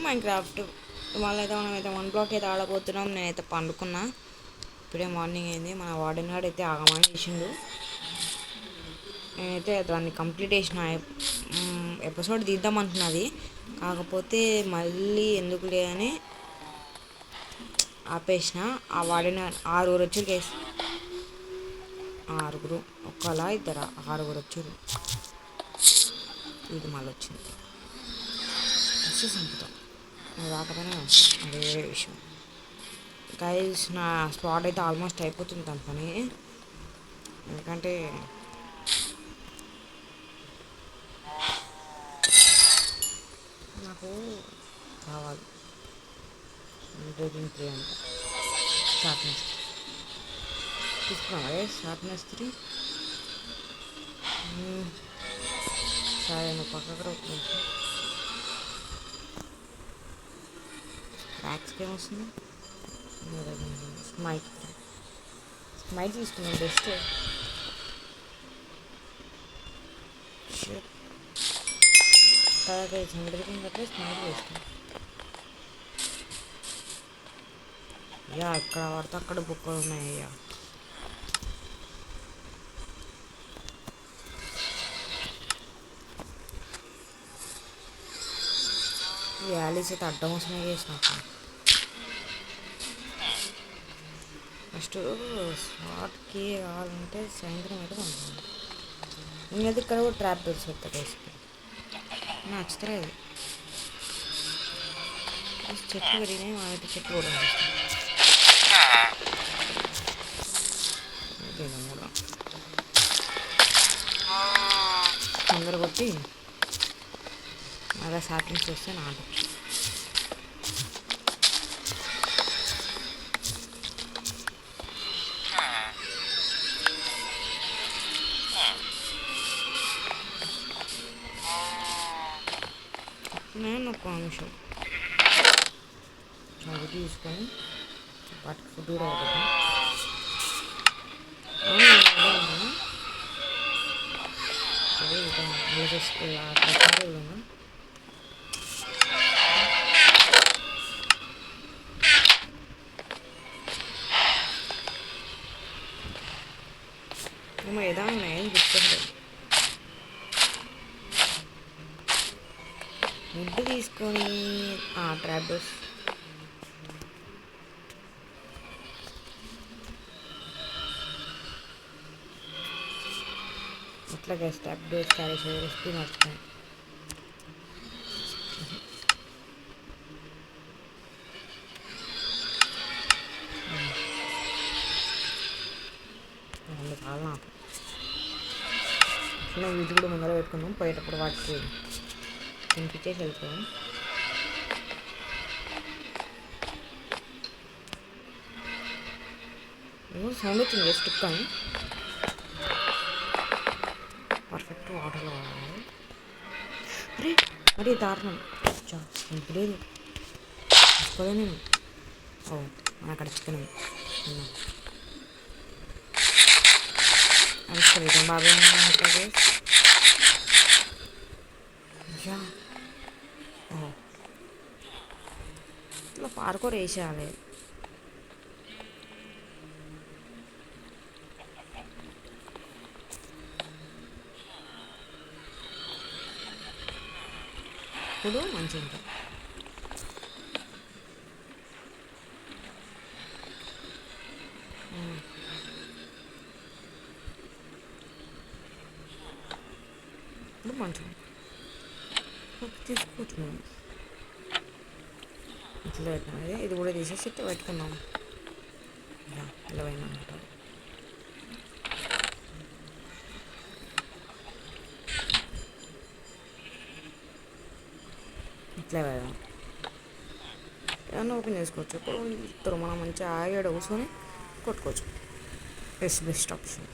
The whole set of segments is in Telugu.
మైన్క్రాఫ్ట్. మళ్ళీ అయితే మనమైతే 1 బ్లాక్ అయితే ఆడబోతున్నాం. నేనైతే పండుకున్నా. ఇప్పుడే మార్నింగ్ అయింది. మన వార్డెన్ గార్డ్ అయితే ఆగమని చేసిండు. నేనైతే దాన్ని కంప్లీట్ చేసిన ఎపిసోడ్ తీద్దాం అనుకున్నది. కాకపోతే మళ్ళీ ఎందుకులే అని ఆపేసిన. ఆ వార్డెన్ 6 వచ్చారు కేసు. 6 ఒక్కలా ఇద్దరా 6 వచ్చారు. ఇది మళ్ళీ వచ్చింది. వచ్చి సంపుతాం. అది రాకపోయినా అది వేరే విషయం. గైస్ నా స్పాట్ అయితే ఆల్మోస్ట్ అయిపోతుంది దాని పని. ఎందుకంటే నాకు కావాలి బ్రేకింగ్ 3 అంట. షార్ప్నెస్ తీసుకున్నాం అదే షార్ప్నెస్ 3. సరే నువ్వు పక్కకు కొంచెం ర్యాక్స్కి ఏమొస్తుంది. స్మైట్ తీసుకున్నాం బెస్ట్. తర్వాత సంగతి స్మైట్ వేసుకున్నాం. అయ్యా ఎక్కడ పడితే అక్కడ బుక్కలు ఉన్నాయి. అయ్యా వ్యాలీస్ అయితే అడ్డం వస్తున్నాయి చేసిన. ఫస్ట్ స్పాట్కి కావాలంటే సాయంత్రం అయితే కొంటాను. నేనైతే ఇక్కడ కూడా ట్రాప్ డోర్స్ పెడతాను. వేసుకుని నచ్చుతలేదు. చెట్లు పెరిగినాయి. మాకైతే చెట్లు కూడా కూడా తొందర కొట్టి అలా షార్టింగ్స్ వస్తే నాటచ్చు. నేను ఒక నిమిషం చదువు తీసుకొని వాటికి ఫుడ్ కూడా అవుతుంది. ఏదో ఉన్నాయని గుర్తుంది. ముడ్డు తీసుకొని ట్రాప్ డోర్స్ అట్లాగే ట్రాప్ డోర్స్ క్యారీ చేసే రెసిపీ నడుస్తాయి. చాలా నాకు అట్లా వీటి కూడా ముందర పెట్టుకున్నాం. పోయేటప్పుడు వాటికి తినిపించేసి వెళ్తాం. సౌండ్ వచ్చింది స్టిక్ అని. పర్ఫెక్ట్ వాటర్లో వాడాలి. అరే మరి దారుణం లేదు తీసుకోలే నేను. అక్కడ చికెన్ అది బాగా ఇలా పార్కోర్ వేసేయాలి. ఇప్పుడు మంచిగా ఉంటుంది. ఇప్పుడు మంచిగా తీసుకోవచ్చు మనం. ఇట్లా పెట్టినది ఇది కూడా తీసేసి ఇట్లా పెట్టుకున్నాం. ఇలా పోయినా అంటారు. ఇట్లా పెడదాం. ఏదన్నా ఓపెన్ చేసుకోవచ్చు. ఇప్పుడు మనం మంచిగా ఆగాడ కూర్చొని కొట్టుకోవచ్చు. Best option.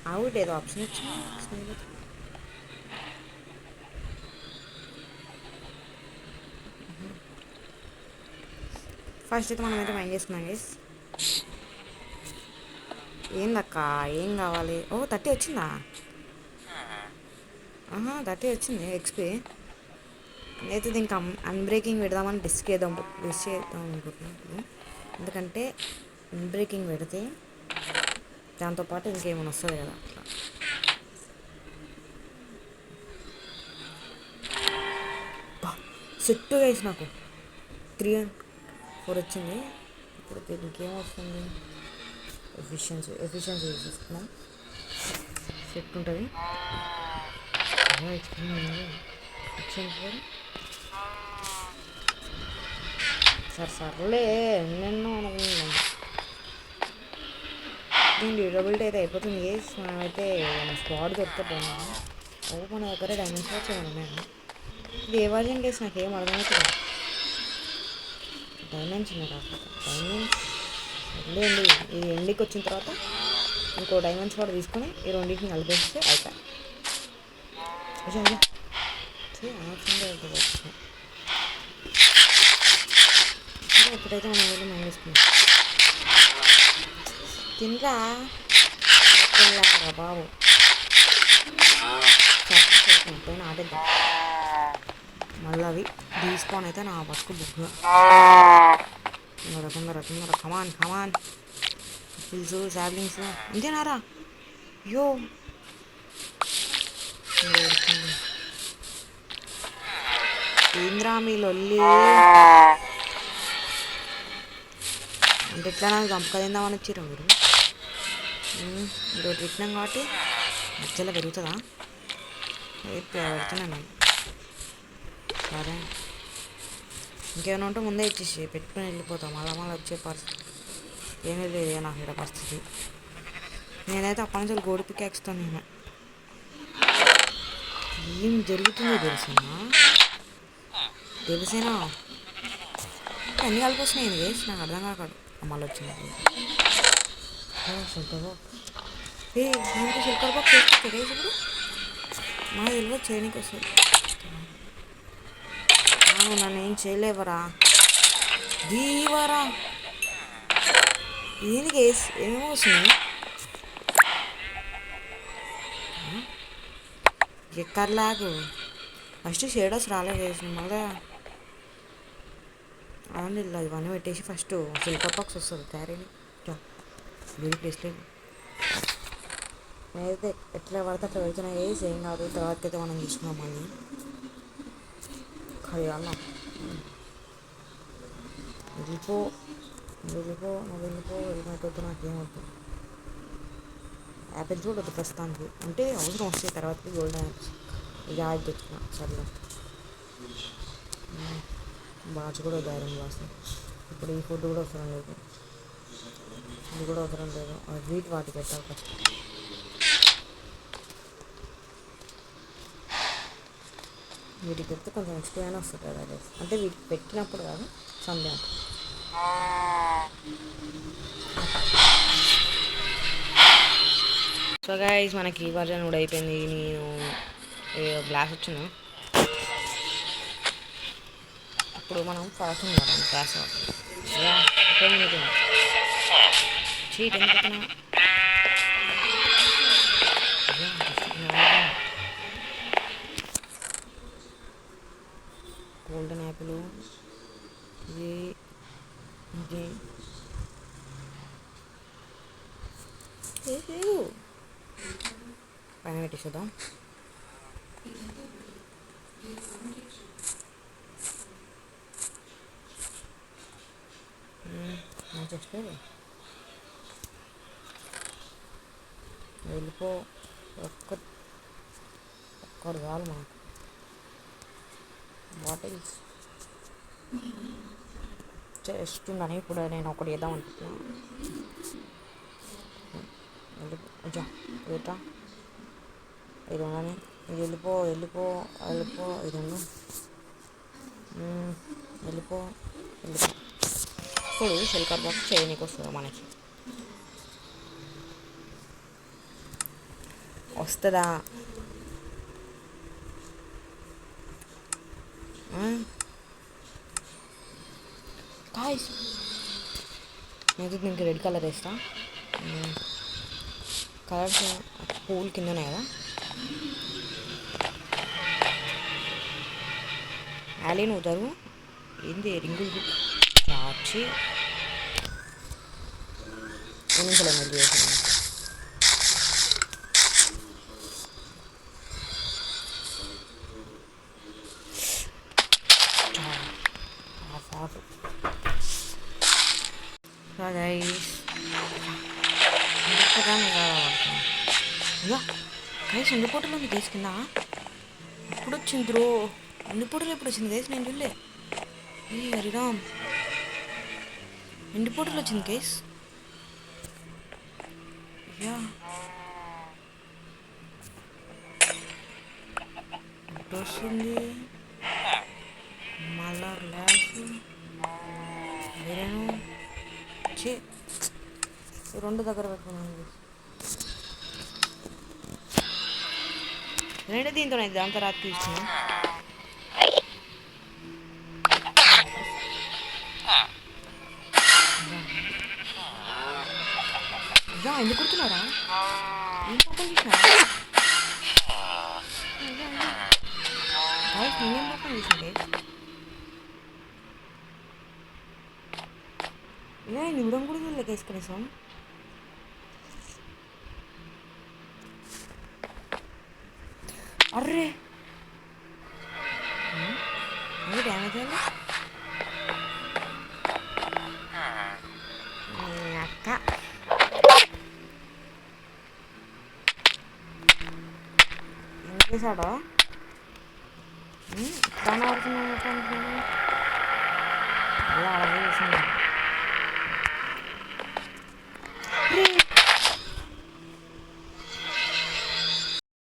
ఆవిడ ఏదో ఆప్షన్ వచ్చింది. ఫస్ట్ అయితే మనం అయితే మైండ్ చేసుకున్నాం గైస్. ఏందక్క ఏం కావాలి? 30 వచ్చిందా? 30 వచ్చింది ఎక్స్పీ. నేనైతే దీనికి అన్బ్రేకింగ్ పెడదామని డిస్క్ చేద్దాం అనుకుంటున్నాను. ఎందుకంటే అన్బ్రేకింగ్ పెడితే దాంతోపాటు ఇంకేమైనా వస్తుంది కదా అట్లా. సెట్ వేసి నాకు 3 వచ్చింది. ఇప్పుడు దీనికి ఏమొస్తుంది, ఎఫిషియన్సీ చూసుకున్నాం, సెట్ ఉంటుంది. సర్లే ఎన్నెన్నో అనుకుంటున్నాం. దీని డ్యూరబిలిటీ అయితే అయిపోతుంది. మనమైతే మన స్పాట్ దొరుకుతాం. మన దగ్గర డైమండ్స్ వచ్చాయి. ఇది ఏ వర్జన్ కేసు నాకు ఏం అర్థమవుతుంది. డైమండ్స్ ఉన్నాయి కాకపోతే డైమండ్స్ ఎండి ఇది ఎండికి వచ్చిన తర్వాత ఇంకో డైమండ్స్ కూడా తీసుకొని ఈ రెండింటిని కలిపేస్తే అయిపోయి ఎప్పుడైతే మనం వెళ్ళి మనం తీసుకున్నాం తినరా బాబు పోయిన ఆటేద్దాం. మళ్ళీ అవి డీస్పాన్ అయితే నా బతుకు బుక్. తొందర కమాన్ హిల్స్ శాబ్లింగ్స్ అంతేనారా. అయ్యో ఏంద్రా మీ లొల్లి అంటే ఎట్లా నాకు చంపకదిందామని వచ్చారు మీరు. ఇంకోటి పెట్టినాం కాబట్టి మధ్యలో పెరుగుతుందా పెడుతున్నాను. సరే ఇంకేమైనా ఉంటే ముందే ఇచ్చేసి పెట్టుకుని వెళ్ళిపోతాం. మళ్ళీ వచ్చే పరిస్థితి ఏమీ లేదు నాకు ఇక్కడ పరిస్థితి. నేనైతే అప్పటి నుంచి గోడి పికాక్స్తాను. నేను ఏం జరుగుతుందో తెలిసేనా అన్ని కలిపి వస్తున్నాయి. వేసి నాకు అర్థం కాకాడు మళ్ళీ వచ్చింది. శంకర్ బాబు చేసుకుంటే ఇప్పుడు మా తెలియదు చేయడానికి వస్తుంది. నన్ను ఏం చేయలేవరా దీవరా దీనికి ఏమో వస్తుంది. ఎక్కర్లాగు ఫస్ట్ షేడోస్ రాలేదు. మళ్ళీ అవును ఇలా ఇవన్నీ పెట్టేసి ఫస్ట్ సిల్కర్ బాక్స్ వస్తుంది క్యారీని వీడి ప్లేస్ లేదు. నేనైతే ఎట్లా పడితే అట్లా పెడుతున్నా ఏం కాదు. తర్వాతకైతే మనం తీసుకున్నాం మళ్ళీ ఖాళీ వెళ్ళిపో హెల్మెట్ వద్దు నాకేం వద్దు. యాపిల్స్ కూడా వద్దు ప్రస్తుతానికి. అంటే అవసరం వస్తాయి తర్వాతకి గోల్డెన్ యాపిల్స్. ఇక ఆగి తెచ్చుకున్నా సర్లే. బాచ్ కూడా ధైర్యం వాసన. ఇప్పుడు ఈ ఫుడ్ కూడా అవసరం లేదు, ఇది కూడా అవసరం లేదు. వీటి వాటికి పెట్టాలి ఫస్ట్. వీటికి పెడితే కొంచెం ఎక్స్పీరియన్స్ వస్తుంది కదా. అంటే వీటికి పెట్టినప్పుడు కాదు సండే. సో గైస్ మనకి ఈ వర్జన్ కూడా అయిపోయింది. నేను గ్లాస్ వచ్చిన ఇప్పుడు మనం ఫాస్ట్ వాడాలి. గ్లాస్ చీట్ ఎందుకు గోల్డెన్ యాపిల్ ఇది పైన పెట్టేసేద్దాం. జస్ట్ వెళ్ళిపో. ఒక్కటి చాలు మనకు. బాటిల్స్ జస్ట్ ఉందని ఇప్పుడు నేను ఒకటి వేద్దాం అనుకుంటున్నాను. వెళ్ళిపో ఇది ఉండని. ఇది వెళ్ళిపో ఇది ఉండు. వెళ్ళిపో. ఇప్పుడు సిల్కర్ బాక్స్ చేయనీకి వస్తుంది మనకి. వస్తుందా గాయ్స్? నేను దీనికి రెడ్ కలర్ వేస్తా. కలర్స్ పూల్ కిందనే కదా. యాలీన్ అవుతారు. ఏంది రింగులు చాచి ఎన్నించలేము వెళ్ళి చేసాను. గైస్ గైస్ ఎండిపోటలో ఉంది గైస్ కింద. ఎప్పుడు వచ్చింది బ్రో? ఎండిపోటలో ఎప్పుడు వచ్చింది గైస్? నేను చూడలే. ఏ హరిరామ్ ఎండిపోటలో వచ్చింది గైస్. యా వస్తుంది మళ్ళా గ్లాస్ వేరేను చే రెండు దగ్గర పెట్టుకున్నాను. రెండు దీంతో దాంతో రాత్రి తీసుకున్నా. ఎందుకు కుడుతున్నారా? ఏం పాపం చేసినారా? నేనేం పాపం చేసింది? ఇవ్వడం కూడా లేదు గైస్ కనీసం. అర్రే డ్యామేజ్ అయ్యింది అక్క. ఏం చేశాడో చాలా ఆడుతున్నాడు. అలా అలా చేసింది.